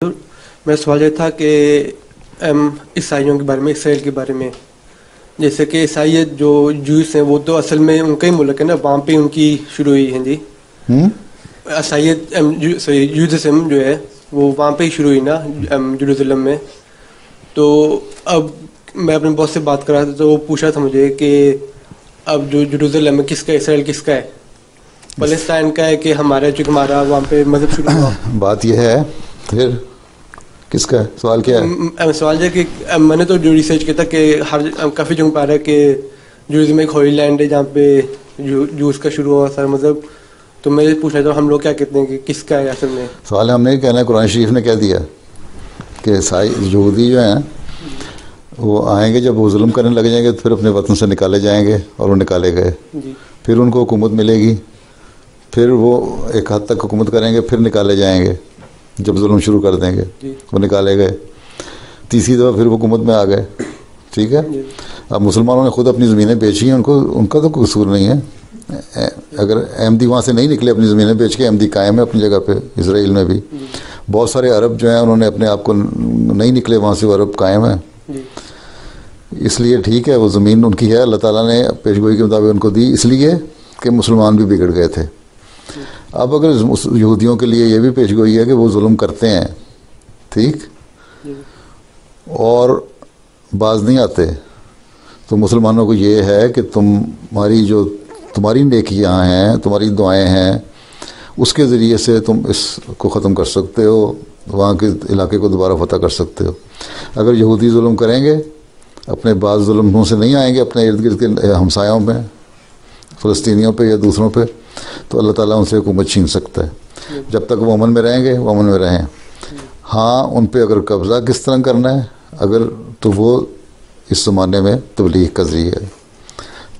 मेरा सवाल ये था कि ईसाइयों के बारे में, इसराइल के बारे में। जैसे कि ईसाइयत जो जूस हैं वो तो असल में उनका ही मुल्क है ना, वहाँ पे उनकी शुरू हुई है जी। ईसाइयत यूदिज्म जो है वो वहाँ पे ही शुरू हुई ना, जेरूसलम में। तो अब मैं अपने बॉस से बात कर रहा था तो वो पूछा था मुझे कि अब जो जेरूसलम है किसका है, इसराइल किसका है, फलस्तीन का है कि हमारा, चूँकि हमारा वहाँ पे मजहब शुरू हुआ। बात यह है, फिर किसका है? सवाल क्या है? सवाल है कि मैंने तो जो रिसर्च किया था कि हर काफ़ी जगह पर आ रहा है कि जेरूसलम एक होली लैंड है जहाँ पे जूस का शुरू हुआ सारा मजहब। तो मैं पूछना चाहता हूँ हम लोग क्या कहते हैं कि किसका है असल में? सवाल हमने ही कहना है, कुरान शरीफ ने कह दिया कि यहूदी जो हैं वो आएंगे, जब वो जुल्म करने लग जाएंगे तो फिर अपने वतन से निकाले जाएंगे, और वो निकाले गए। फिर उनको हुकूमत मिलेगी, फिर वो एक हद तक हुकूमत करेंगे, फिर निकाले जाएंगे। जब जुल्म शुरू कर देंगे वो निकाले गए, तीसरी दफ़ा फिर हुकूमत में आ गए। ठीक है, अब मुसलमानों ने खुद अपनी ज़मीनें बेची हैं, उनका तो कोई कसूर नहीं है। अगर अहमदी वहाँ से नहीं निकले अपनी ज़मीनें बेच के, अहमदी कायम है अपनी जगह पे। इसराइल में भी बहुत सारे अरब जो हैं उन्होंने अपने आप को नहीं निकले वहाँ से, वो अरब कायम है। इसलिए ठीक है, वो ज़मीन उनकी है, अल्लाह ताला ने पेशगोई के मुताबिक उनको दी, इसलिए कि मुसलमान भी बिगड़ गए थे। अब अगर यहूदियों के लिए ये भी पेशगोई है कि वो जुल्म करते हैं, ठीक, और बाज नहीं आते, तो मुसलमानों को ये है कि तुम्हारी नेकियां हैं, तुम्हारी दुआएं हैं, उसके ज़रिए से तुम इसको ख़त्म कर सकते हो, वहाँ के इलाके को दोबारा फतह कर सकते हो। अगर यहूदी जुल्म करेंगे, अपने बाज़ जुल्मों से नहीं आएंगे अपने इर्द गिर्द के हमसायों में, फ़लस्तीनियों पे या दूसरों पे, तो अल्लाह ताला उनसे हुकूमत छीन सकता है। जब तक वो अमन में रहेंगे, वो अमन में रहें। हाँ, उन पे अगर कब्ज़ा किस तरह करना है, अगर, तो वो इस ज़माने में तबलीग का ज़रिया है।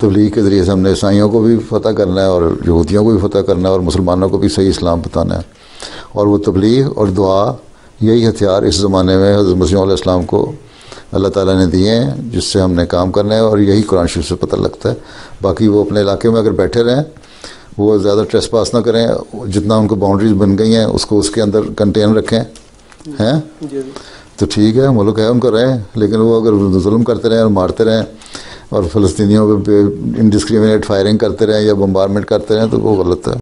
तबलीग के ज़रिए से हमने ईसाइयों को भी फतह करना है, और यहूदियों को भी फतह करना है, और मुसलमानों को भी सही इस्लाम बताना है। और वो तबलीग और दुआ, यही हथियार इस ज़माने में हज़रत मसीह अलैहि सलाम को अल्लाह ताला ने दिए हैं, जिससे हमने काम करना है, और यही कुरान शरीफ से पता लगता है। बाकी वो अपने इलाके में अगर बैठे रहें, वो ज़्यादा ट्रेसपास ना करें, जितना उनको बाउंड्रीज बन गई हैं उसको उसके अंदर कंटेन रखें, हैं, तो ठीक है, मुल्क है उनका रहें। लेकिन वो अगर जुल्म करते रहें और मारते रहें और फ़लस्तीनियों पे इनडिस्क्रिमिनेट फायरिंग करते रहें या बम्बारमेंट करते रहें, तो वो गलत है।